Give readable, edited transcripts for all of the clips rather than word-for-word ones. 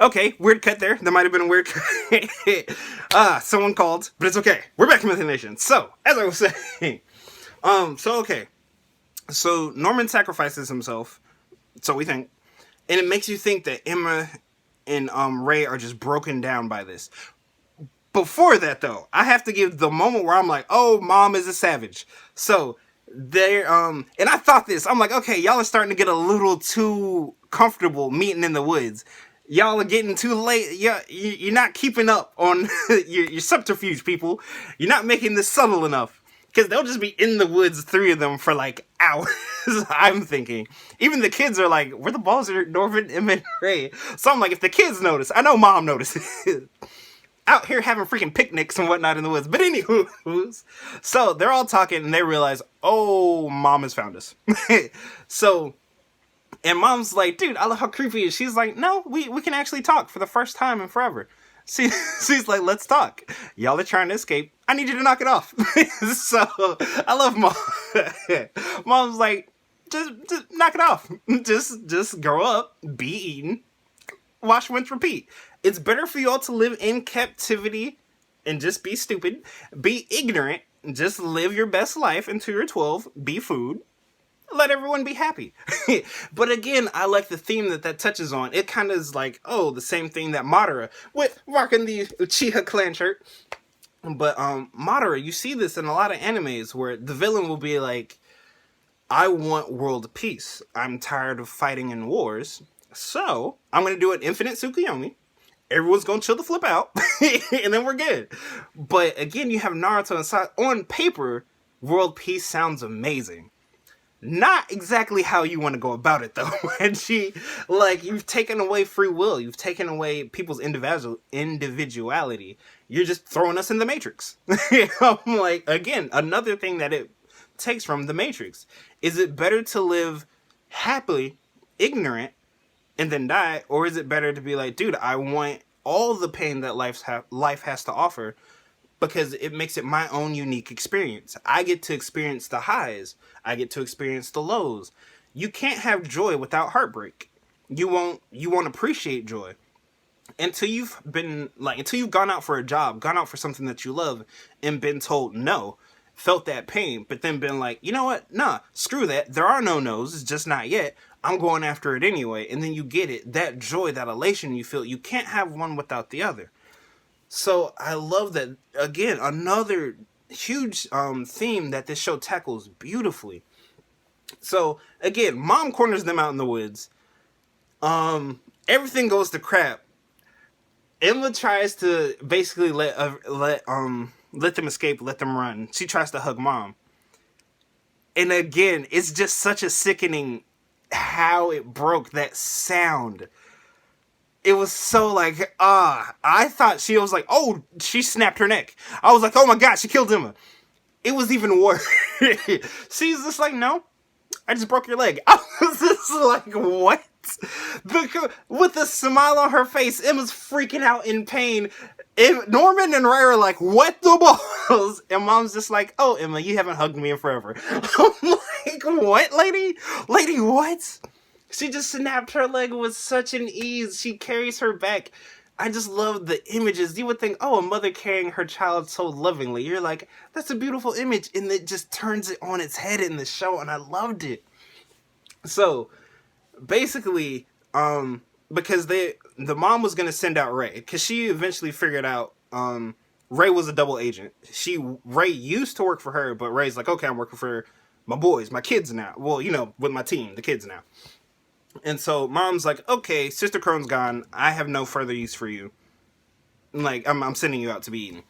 Okay, weird cut there. That might have been a weird cut. Someone called, but it's okay. We're back in Myth Nation. So, as I was saying, okay. So, Norman sacrifices himself, so we think, and it makes you think that Emma and Ray are just broken down by this. Before that, though, I have to give the moment where I'm like, oh, mom is a savage. So, they're, and I thought this, I'm like, okay, y'all are starting to get a little too comfortable meeting in the woods. Y'all are getting too late. Yeah, you're not keeping up on your subterfuge, people. You're not making this subtle enough. Because they'll just be in the woods, three of them, for like hours, I'm thinking. Even the kids are like, where the balls are Norman, Emma, and Ray? So I'm like, if the kids notice, I know mom notices. Out here having freaking picnics and whatnot in the woods. But anywho, so they're all talking and they realize, oh, mom has found us. So, and mom's like, dude, I love how creepy it is. She's like, no, we can actually talk for the first time in forever. She's like, let's talk. Y'all are trying to escape. I need you to knock it off. So, I love mom. Mom's like, just knock it off. Just grow up, be eaten, wash, rinse, repeat. It's better for you all to live in captivity and just be stupid, be ignorant, just live your best life until you're 12, be food, let everyone be happy. But again, I like the theme that touches on. It kind of is like, oh, the same thing that Madara, with rocking the Uchiha clan shirt. But Madara, you see this in a lot of animes where the villain will be like, I want world peace. I'm tired of fighting in wars. So, I'm going to do an infinite Tsukuyomi. Everyone's going to chill the flip out. And then we're good. But again, you have Naruto inside. On paper, world peace sounds amazing. Not exactly how you want to go about it, though. And you've taken away free will. You've taken away people's individuality. You're just throwing us in the Matrix. I'm like, again, another thing that it takes from the Matrix. Is it better to live happily, ignorant, and then die? Or is it better to be like, dude, I want all the pain that life has to offer because it makes it my own unique experience. I get to experience the highs. I get to experience the lows. You can't have joy without heartbreak. You won't appreciate joy until you've gone out for a job, gone out for something that you love and been told no, felt that pain, but then been like, you know what? Nah, screw that. There are no no's. It's just not yet. I'm going after it anyway. And then you get it. That joy, that elation you feel. You can't have one without the other. So I love that. Again, another huge theme that this show tackles beautifully. So again, mom corners them out in the woods. Everything goes to crap. Emma tries to basically let them escape, let them run. She tries to hug mom. And again, it's just such a sickening how it broke, that sound. It was so like, I thought she was like, oh, she snapped her neck. I was like, oh my God, she killed Emma. It was even worse. She's just like, no, I just broke your leg. I was just like, what? With a smile on her face, Emma's freaking out in pain. Norman and Ray are like, what the balls? And mom's just like, oh, Emma, you haven't hugged me in forever. I'm like, what, lady? Lady, what? She just snapped her leg with such an ease. She carries her back. I just love the images. You would think, oh, a mother carrying her child so lovingly. You're like, that's a beautiful image. And it just turns it on its head in the show. And I loved it. So, basically, because the mom was going to send out Ray. Because she eventually figured out Ray was a double agent. Ray used to work for her. But Ray's like, okay, I'm working for my boys, my kids now. Well, with my team, the kids now. And so mom's like, okay, Sister Crone's gone. I have no further use for you. Like, I'm sending you out to be eaten.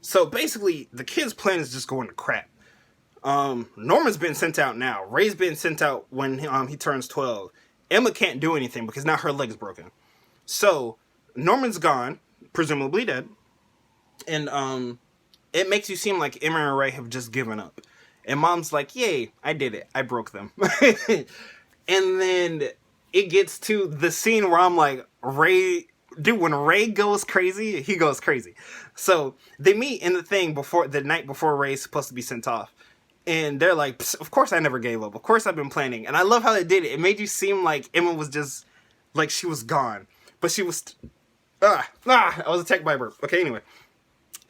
So basically, the kid's plan is just going to crap. Norman's been sent out now. Ray's been sent out when he turns 12. Emma can't do anything because now her leg's broken. So Norman's gone, presumably dead. And it makes you seem like Emma and Ray have just given up. And mom's like, yay, I did it. I broke them. And then it gets to the scene where I'm like, Ray, dude, when Ray goes crazy, he goes crazy. So they meet in the night before Ray's supposed to be sent off. And they're like, of course I never gave up. Of course I've been planning. And I love how they did it. It made you seem like Emma was just, like she was gone. But she was... I was attacked by a burp. Okay, anyway.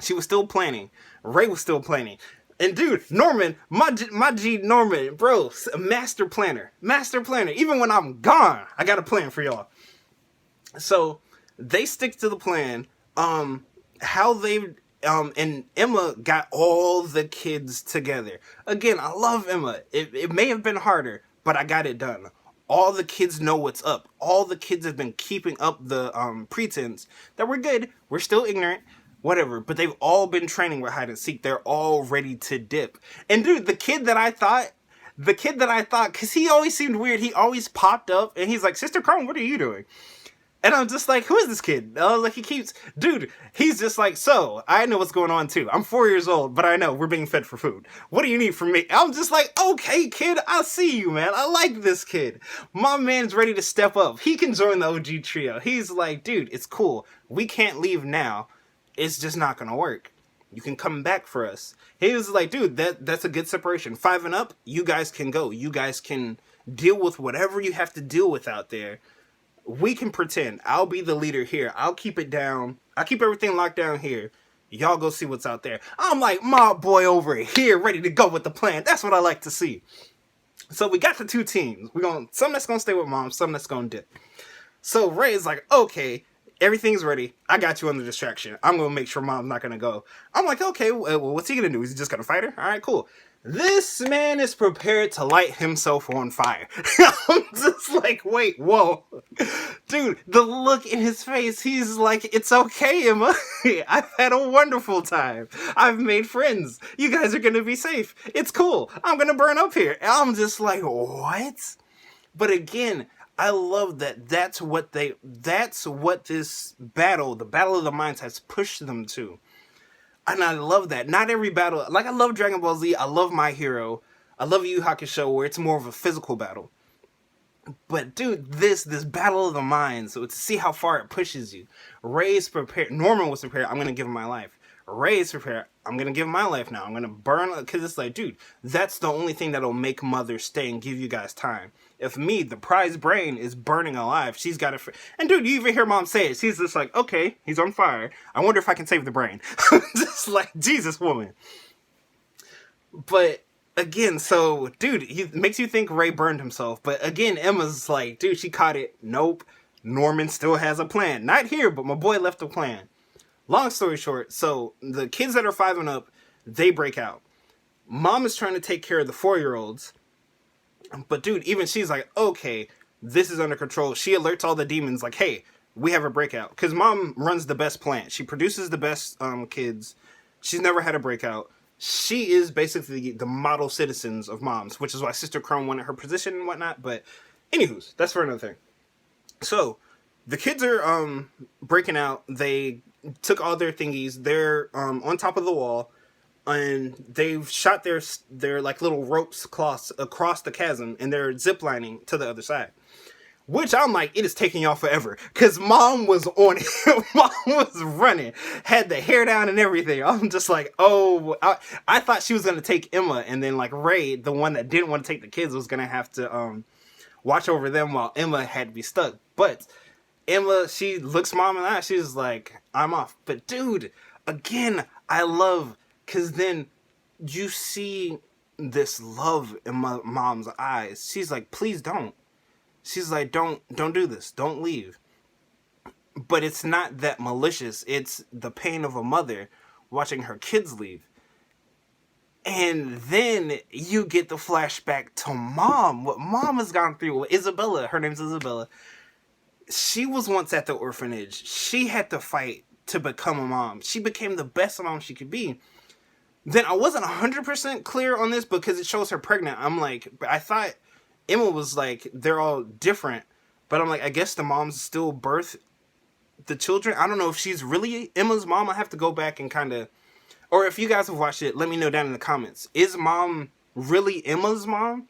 She was still planning. Ray was still planning. And dude, Norman, my G Norman, bro, master planner. Master planner. Even when I'm gone, I got a plan for y'all. So, they stick to the plan. How they... and Emma got all the kids together. Again, I love Emma. It may have been harder, but I got it done. All the kids know what's up. All the kids have been keeping up the pretense that we're good. We're still ignorant. Whatever. But they've all been training with hide and seek. They're all ready to dip. And dude, the kid that I thought, because he always seemed weird. He always popped up and he's like, Sister Crone, what are you doing? And I'm just like, who is this kid? I was like, he's just like, so, I know what's going on too. I'm 4 years old, but I know we're being fed for food. What do you need from me? I'm just like, okay, kid, I see you, man. I like this kid. My man's ready to step up. He can join the OG trio. He's like, dude, it's cool. We can't leave now. It's just not going to work. You can come back for us. He was like, dude, that's a good separation. 5 and up, you guys can go. You guys can deal with whatever you have to deal with out there. We can pretend. I'll be the leader here. I'll keep it down. I'll keep everything locked down here. Y'all go see what's out there. I'm like, my boy over here, ready to go with the plan. That's what I like to see. So we got the 2 teams. Some that's going to stay with mom, some that's going to dip. So Ray's like, okay, everything's ready. I got you under distraction. I'm going to make sure mom's not going to go. I'm like, okay, well, what's he going to do? Is he just going to fight her? All right, cool. This man is prepared to light himself on fire. I'm just like, wait, whoa. Dude, the look in his face, he's like, it's okay, Emma. I've had a wonderful time. I've made friends. You guys are going to be safe. It's cool. I'm going to burn up here. And I'm just like, what? But again, I love that that's what this battle, the battle of the minds, has pushed them to. And I love that. Not every battle... Like, I love Dragon Ball Z. I love My Hero. I love Yu Yu Hakusho, where it's more of a physical battle. But, dude, this battle of the minds, so to see how far it pushes you. Ray's prepared. Norman was prepared. I'm going to give him my life. Ray's prepared. I'm going to give him my life now. I'm going to burn... Because it's like, dude, that's the only thing that'll make Mother stay and give you guys time. If me, the prize brain, is burning alive, she's got to... And dude, you even hear mom say it. She's just like, okay, he's on fire. I wonder if I can save the brain. Just like, Jesus, woman. But, again, so, dude, he makes you think Ray burned himself. But, again, Emma's like, dude, she caught it. Nope. Norman still has a plan. Not here, but my boy left a plan. Long story short, so the kids that are 5 and up, they break out. Mom is trying to take care of the 4-year-olds. But dude, even she's like, okay, this is under control. She alerts all the demons like, hey, we have a breakout. Because mom runs the best plant. She produces the best kids. She's never had a breakout. She is basically the model citizens of moms, which is why Sister Crone wanted her position and whatnot. But anywho's, that's for another thing. So the kids are breaking out. They took all their thingies. They're on top of the wall. And they've shot their like little ropes cloths across the chasm, and they're ziplining to the other side. Which I'm like, it is taking y'all forever. Because mom was on it. Mom was running. Had the hair down and everything. I'm just like, oh. I thought she was going to take Emma. And then like Ray, the one that didn't want to take the kids, was going to have to watch over them while Emma had to be stuck. But Emma, she looks mom in the eye. She's like, I'm off. But dude, again, I love... Because then you see this love in my mom's eyes. She's like, please don't. She's like, don't do this. Don't leave. But it's not that malicious. It's the pain of a mother watching her kids leave. And then you get the flashback to mom. What mom has gone through. Isabella. Her name's Isabella. She was once at the orphanage. She had to fight to become a mom. She became the best mom she could be. Then I wasn't 100% clear on this because it shows her pregnant. I'm like, I thought Emma was like, they're all different. But I'm like, I guess the moms still birth the children. I don't know if she's really Emma's mom. I have to go back and kind of... Or if you guys have watched it, let me know down in the comments. Is mom really Emma's mom?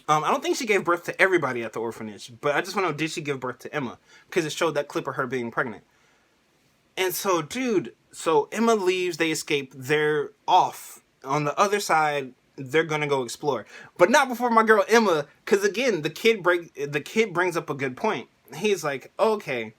I don't think she gave birth to everybody at the orphanage. But I just want to know, did she give birth to Emma? Because it showed that clip of her being pregnant. And so, dude... So Emma leaves, they escape, they're off. On the other side, they're gonna go explore. But not before my girl Emma, because again, the kid brings up a good point. he's like, okay,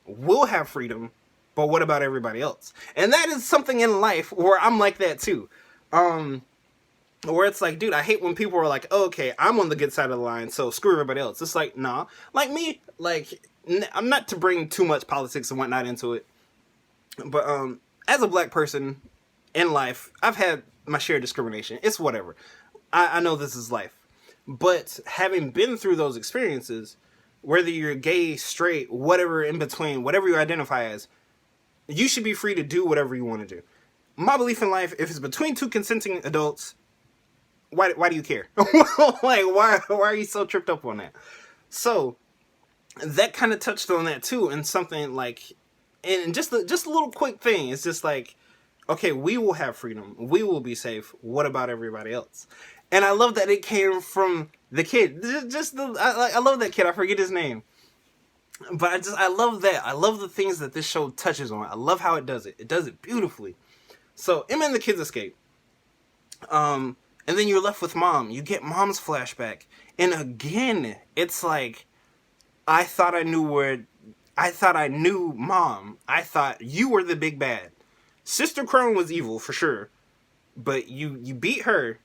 we'll have freedom, but what about everybody else? And that is something in life where I'm like that too. Where it's like, dude, I hate when people are like, oh, okay, I'm on the good side of the line, so screw everybody else. It's like, nah. Like me, like, I'm not to bring too much politics and whatnot into it, but as a black person in life, I've had my share of discrimination. It's whatever. I know this is life. But having been through those experiences, whether you're gay, straight, whatever in between, whatever you identify as, you should be free to do whatever you want to do. My belief in life, if it's between two consenting adults, why do you care? Like, why are you so tripped up on that? So, that kind of touched on that too, and something like, and just a little quick thing, it's just like, okay, we will have freedom, we will be safe, what about everybody else? And I love that it came from the kid. I love that kid. I forget his name, but I love that. I love the things that this show touches on. I love how it does it. It does it beautifully. So Emma and the kids escape. And then you're left with mom. You get mom's flashback, and again, it's like, I thought I knew mom. I thought you were the big bad. Sister Crone was evil for sure, but you beat her.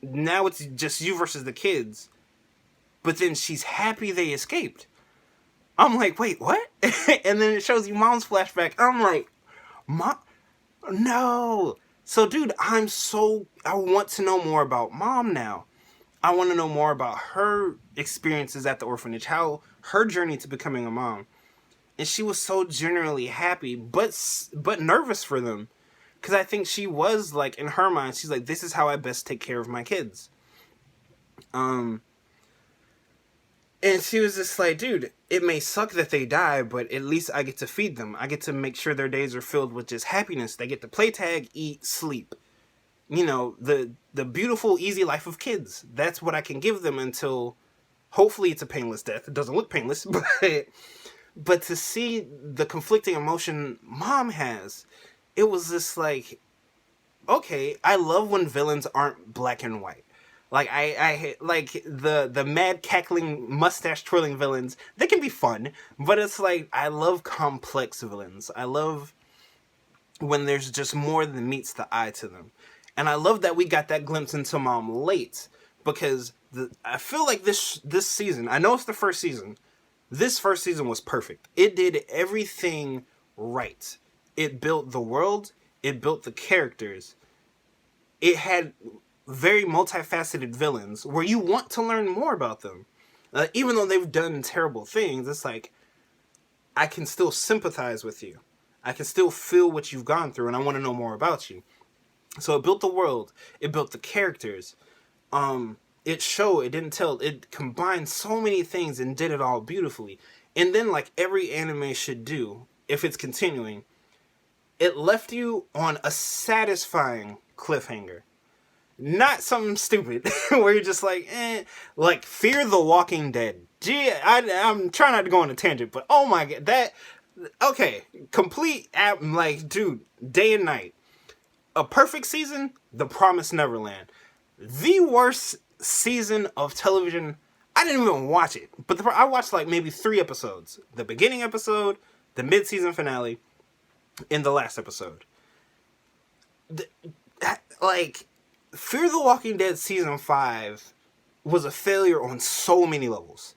Now it's just you versus the kids. But then she's happy they escaped. I'm like, wait, what? And then it shows you mom's flashback. I'm like, Mom? No. So, dude, I want to know more about mom now. I want to know more about her experiences at the orphanage, how her journey to becoming a mom. And she was so genuinely happy, but nervous for them. Because I think she was, like, in her mind, she's like, this is how I best take care of my kids. And she was just like, dude, it may suck that they die, but at least I get to feed them. I get to make sure their days are filled with just happiness. They get to play tag, eat, sleep. You know, the beautiful, easy life of kids. That's what I can give them until, hopefully it's a painless death. It doesn't look painless, but to see the conflicting emotion mom has, it was just like, okay, I love when villains aren't black and white. Like, I like the mad cackling mustache twirling villains. They can be fun, but it's like, I love complex villains. I love when there's just more than meets the eye to them. And I love that we got that glimpse into mom late, because I feel like this season, I know it's the first season, this first season was perfect. It did everything right. It built the world, it built the characters, it had very multifaceted villains where you want to learn more about them. Even though they've done terrible things, it's like, I can still sympathize with you. I can still feel what you've gone through, and I want to know more about you. So it built the world, it built the characters, it showed, it didn't tell, it combined so many things and did it all beautifully. And then, like every anime should do, if it's continuing, it left you on a satisfying cliffhanger. Not something stupid where you're just like, like Fear the Walking Dead. Gee, I'm trying not to go on a tangent, but oh my god, okay, complete, like, dude, day and night. A perfect season, The Promised Neverland. The worst season of television, I didn't even watch it, but I watched like maybe 3 episodes. The beginning episode, the mid-season finale, and the last episode. Like, Fear the Walking Dead Season 5 was a failure on so many levels.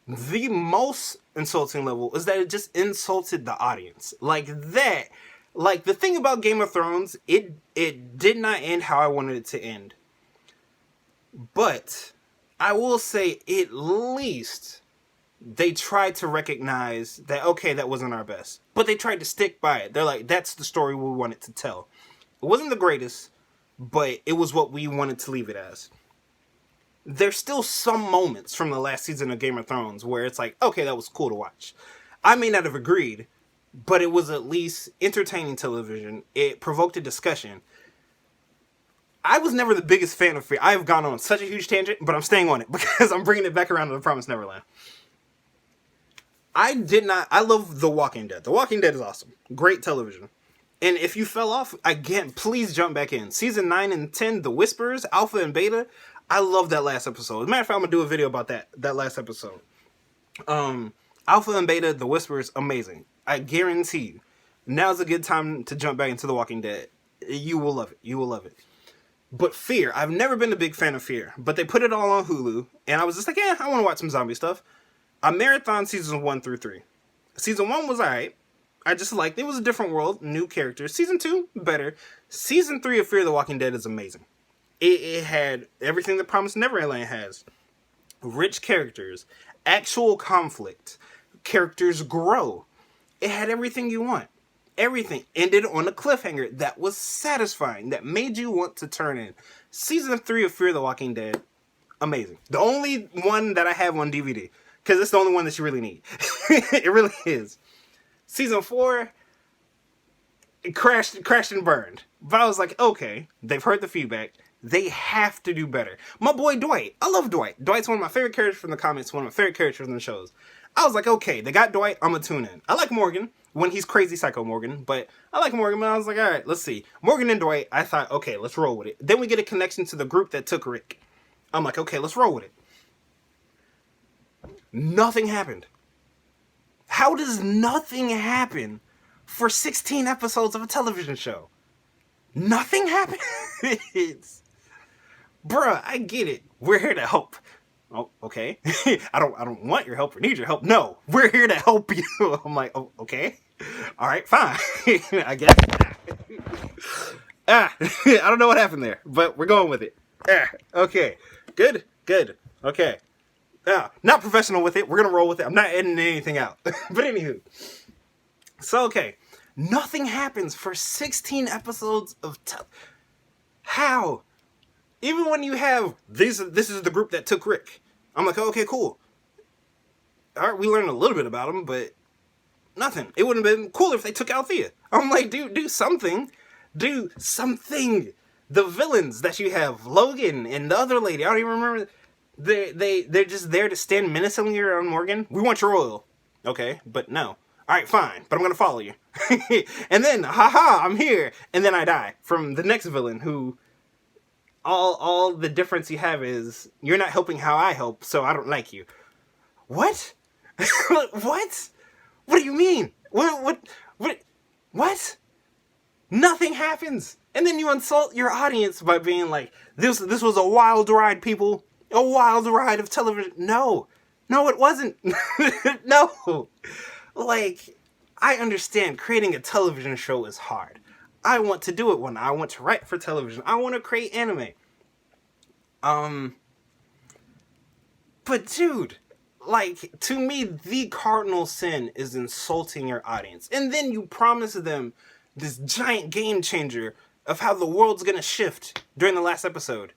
The most insulting level is that it just insulted the audience. Like that. Like, the thing about Game of Thrones, it did not end how I wanted it to end. But I will say, at least they tried to recognize that, okay, that wasn't our best. But they tried to stick by it. They're like, that's the story we wanted to tell. It wasn't the greatest, but it was what we wanted to leave it as. There's still some moments from the last season of Game of Thrones where it's like, okay, that was cool to watch. I may not have agreed, but it was at least entertaining television. It provoked a discussion. I was never the biggest fan of Fear. I have gone on such a huge tangent, but I'm staying on it because I'm bringing it back around to The Promised Neverland. I love The Walking Dead. The Walking Dead is awesome. Great television. And if you fell off, again, please jump back in. Season 9 and 10, The Whispers, Alpha and Beta. I love that last episode. As a matter of fact, I'm going to do a video about that last episode. Alpha and Beta, The Whispers, amazing. I guarantee you. Now's a good time to jump back into The Walking Dead. You will love it. You will love it. But Fear, I've never been a big fan of Fear, but they put it all on Hulu, and I was just like, yeah, I want to watch some zombie stuff. I marathon seasons 1 through 3. Season 1 was alright. I just liked it. It was a different world, new characters. Season 2, better. Season 3 of Fear the Walking Dead is amazing. It had everything that Promised Neverland has. Rich characters, actual conflict, characters grow. It had everything you want. Everything ended on a cliffhanger that was satisfying, that made you want to turn in. Season 3 of Fear the Walking Dead, amazing. The only one that I have on DVD, because it's the only one that you really need. It really is. Season 4, it crashed and burned. But I was like, okay, they've heard the feedback. They have to do better. My boy Dwight. I love Dwight. Dwight's one of my favorite characters from the comics, one of my favorite characters from the shows. I was like, okay, they got Dwight, I'm gonna tune in. I like Morgan, when he's crazy psycho Morgan, but I like Morgan, but I was like, alright, let's see. Morgan and Dwight, I thought, okay, let's roll with it. Then we get a connection to the group that took Rick. I'm like, okay, let's roll with it. Nothing happened. How does nothing happen for 16 episodes of a television show? Nothing happened? Bruh, I get it. We're here to help. Oh, okay. I don't want your help or need your help. No, we're here to help you. I'm like, oh, okay. All right, fine. I guess. I don't know what happened there, but we're going with it. Okay. Good. Okay. Not professional with it. We're gonna roll with it. I'm not editing anything out. But anywho. So, okay. Nothing happens for 16 episodes of How? Even when you have this is the group that took Rick. I'm like, oh, okay, cool. All right, we learned a little bit about him, but nothing. It would have been cooler if they took Althea. I'm like, dude, do something. Do something. The villains that you have, Logan and the other lady, I don't even remember. They're just there to stand menacingly around Morgan. We want your oil. Okay, but no. All right, fine, but I'm going to follow you. And then, haha, I'm here. And then I die from the next villain who... All the difference you have is you're not helping how I help, so I don't like you. What? What? What do you mean? What? Nothing happens. And then you insult your audience by being like, this was a wild ride, people. A wild ride of television. No, it wasn't. No. Like, I understand creating a television show is hard. I want to do it when I want to write for television. I want to create anime. But dude, like, to me, the cardinal sin is insulting your audience. And then you promise them this giant game changer of how the world's gonna shift during the last episode.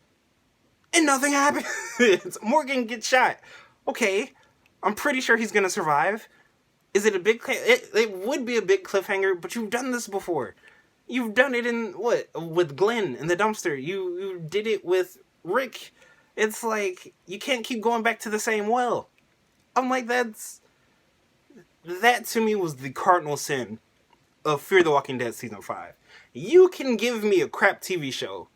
And nothing happens. Morgan gets shot. Okay, I'm pretty sure he's gonna survive. Is it a big... It would be a big cliffhanger, but you've done this before. You've done it in, with Glenn in the dumpster. You did it with Rick. It's like, you can't keep going back to the same well. I'm like, that to me was the cardinal sin of Fear the Walking Dead Season 5. You can give me a crap TV show,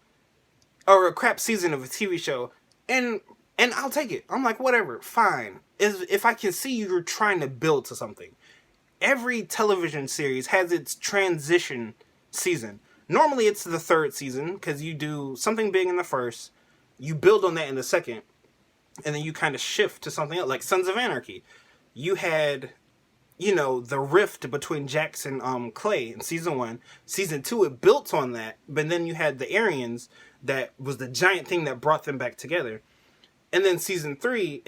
or a crap season of a TV show, and I'll take it. I'm like, whatever, fine. If I can see you're trying to build to something. Every television series has its transition season. Normally it's the third season, because you do something big in the first, you build on that in the second, and then you kind of shift to something else, like Sons of Anarchy. You had, the rift between Jax and Clay in Season 1. Season 2, it built on that, but then you had the Aryans, that was the giant thing that brought them back together. And then Season 3,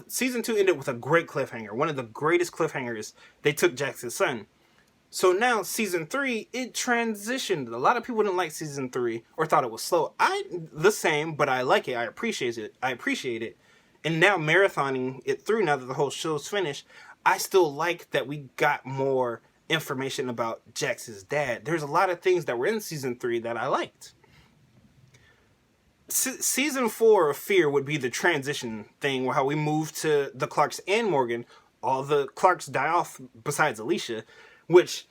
Season 2 ended with a great cliffhanger. One of the greatest cliffhangers. They took Jax's son. So now, Season 3, it transitioned. A lot of people didn't like Season 3, or thought it was slow. The same, but I like it. I appreciate it. And now, marathoning it through, now that the whole show's finished, I still like that we got more information about Jax's dad. There's a lot of things that were in Season 3 that I liked. Season 4 of Fear would be the transition thing, where how we move to the Clarks and Morgan. All the Clarks die off besides Alicia, which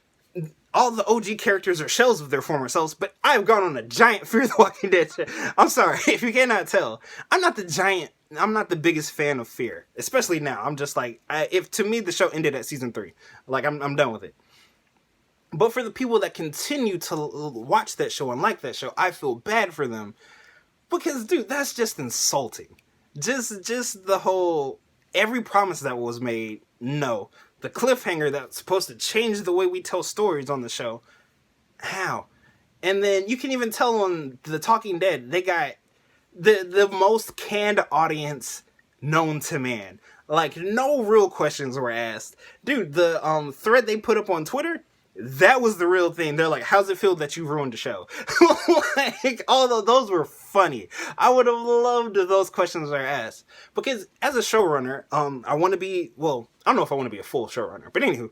all the OG characters are shells of their former selves, but I've gone on a giant Fear the Walking Dead shit. I'm sorry, if you cannot tell. I'm not the biggest fan of Fear. Especially now. I'm just like, if to me the show ended at season 3. Like, I'm done with it. But for the people that continue to watch that show and like that show, I feel bad for them. Because, dude, that's just insulting. Just the whole, every promise that was made, no. The cliffhanger that's supposed to change the way we tell stories on the show. How? And then you can even tell on The Talking Dead, they got the most canned audience known to man. Like, no real questions were asked. Dude, the thread they put up on Twitter, that was the real thing. They're like, how's it feel that you ruined the show? Like, although those were funny. I would have loved if those questions were asked. Because as a showrunner, I want to be, well, I don't know if I want to be a full showrunner. But anywho,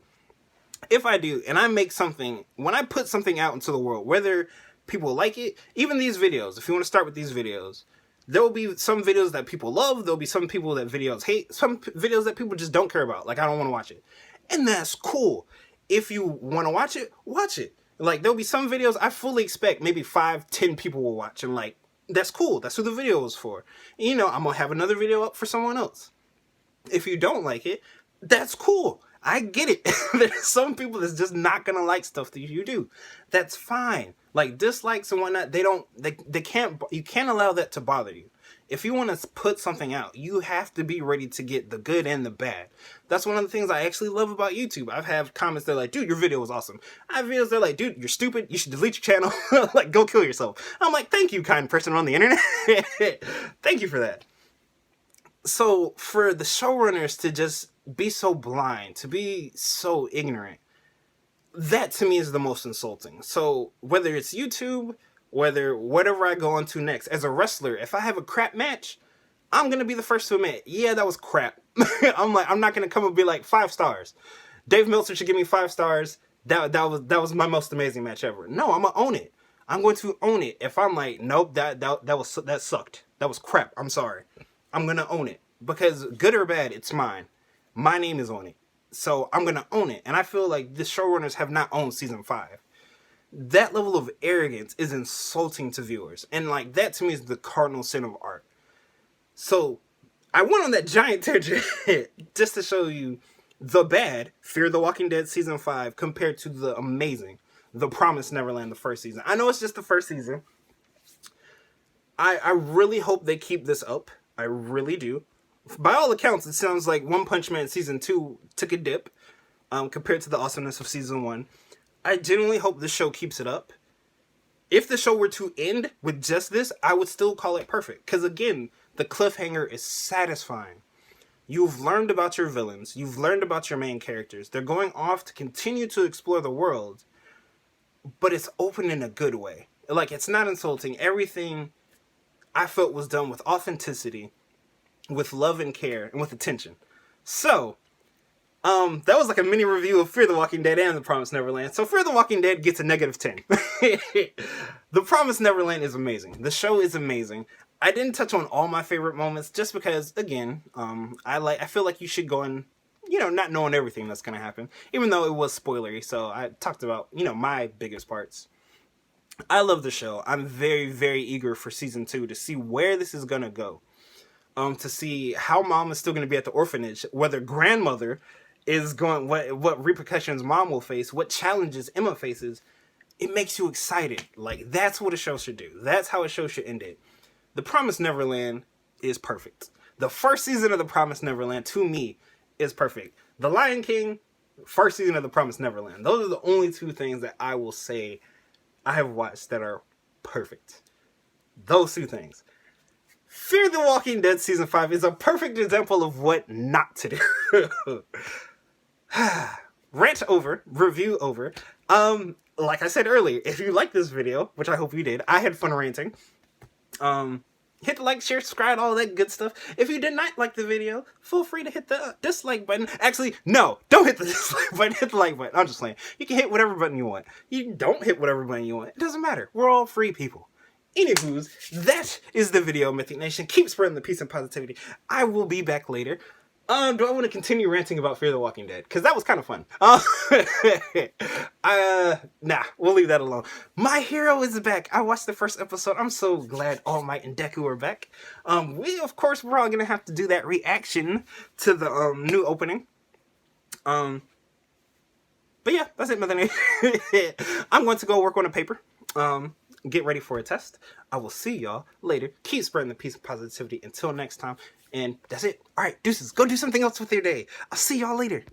if I do, and I make something, when I put something out into the world, whether people like it, even these videos, if you want to start with these videos, there will be some videos that people love, there'll be some people that videos hate, some videos that people just don't care about. Like, I don't want to watch it. And that's cool. If you want to watch it, watch it. Like, there'll be some videos I fully expect maybe 5-10 people will watch. And, like, that's cool. That's who the video is for. And, you know, I'm going to have another video up for someone else. If you don't like it, that's cool. I get it. There's some people that's just not going to like stuff that you do. That's fine. Like, dislikes and whatnot, they can't, you can't allow that to bother you. If you want to put something out, you have to be ready to get the good and the bad. That's one of the things I actually love about YouTube. I've had comments that are like, dude, your video was awesome. I have videos that are like, dude, you're stupid. You should delete your channel. Like, go kill yourself. I'm like, thank you, kind person on the internet. Thank you for that. So for the showrunners to just be so blind, to be so ignorant, that to me is the most insulting. So whether it's YouTube, whatever I go on to next, as a wrestler, if I have a crap match, I'm going to be the first to admit, yeah, that was crap. I'm not going to come and be like 5 stars. Dave Meltzer should give me 5 stars. That was my most amazing match ever. No, I'm going to own it. I'm going to own it. If I'm like, nope, that sucked. That was crap. I'm sorry. I'm going to own it. Because good or bad, it's mine. My name is on it. So I'm going to own it. And I feel like the showrunners have not owned season 5. That level of arrogance is insulting to viewers. And like, that to me is the cardinal sin of art. So I went on that giant tangent just to show you the bad Fear the Walking Dead season 5 compared to the amazing The Promised Neverland, the first season. I know it's just the first season. I really hope they keep this up. I really do. By all accounts, it sounds like One Punch Man season 2 took a dip compared to the awesomeness of season 1. I genuinely hope the show keeps it up. If the show were to end with just this, I would still call it perfect. Because again, the cliffhanger is satisfying. You've learned about your villains. You've learned about your main characters. They're going off to continue to explore the world. But it's open in a good way. Like, it's not insulting. Everything I felt was done with authenticity, with love and care, and with attention. So, that was like a mini review of Fear the Walking Dead and The Promised Neverland. So Fear the Walking Dead gets a -10. The Promised Neverland is amazing. The show is amazing. I didn't touch on all my favorite moments just because, again, I feel like you should go in, you know, not knowing everything that's going to happen, even though it was spoilery. So I talked about, you know, my biggest parts. I love the show. I'm very, very eager for season 2 to see where this is going to go. To see how mom is still going to be at the orphanage, whether grandmother is going, what repercussions mom will face, what challenges Emma faces. It makes you excited. Like, that's what a show should do. That's how a show should end it. The Promised Neverland is perfect. The first season of The Promised Neverland, to me, is perfect. The Lion King, first season of The Promised Neverland. Those are the only 2 things that I will say I have watched that are perfect. Those 2 things. Fear the Walking Dead season 5 is a perfect example of what not to do. Rant over, review over. Like I said earlier, if you like this video, which I hope you did, I had fun ranting. Hit the like, share, subscribe, all that good stuff. If you did not like the video, feel free to hit the dislike button. Actually, no, don't hit the dislike button, hit the like button. I'm just playing. You can hit whatever button you want. You don't hit whatever button you want. It doesn't matter. We're all free people. Anywho's, that is the video, Mythic Nation. Keep spreading the peace and positivity. I will be back later. Do I want to continue ranting about Fear the Walking Dead? Because that was kind of fun. Nah, we'll leave that alone. My Hero is back. I watched the first episode. I'm so glad All Might and Deku are back. We, of course, we're all going to have to do that reaction to the new opening. But yeah, that's it, Mother Nature. I'm going to go work on a paper. Get ready for a test. I will see y'all later. Keep spreading the peace and positivity until next time. And that's it. All right, deuces. Go do something else with your day. I'll see y'all later.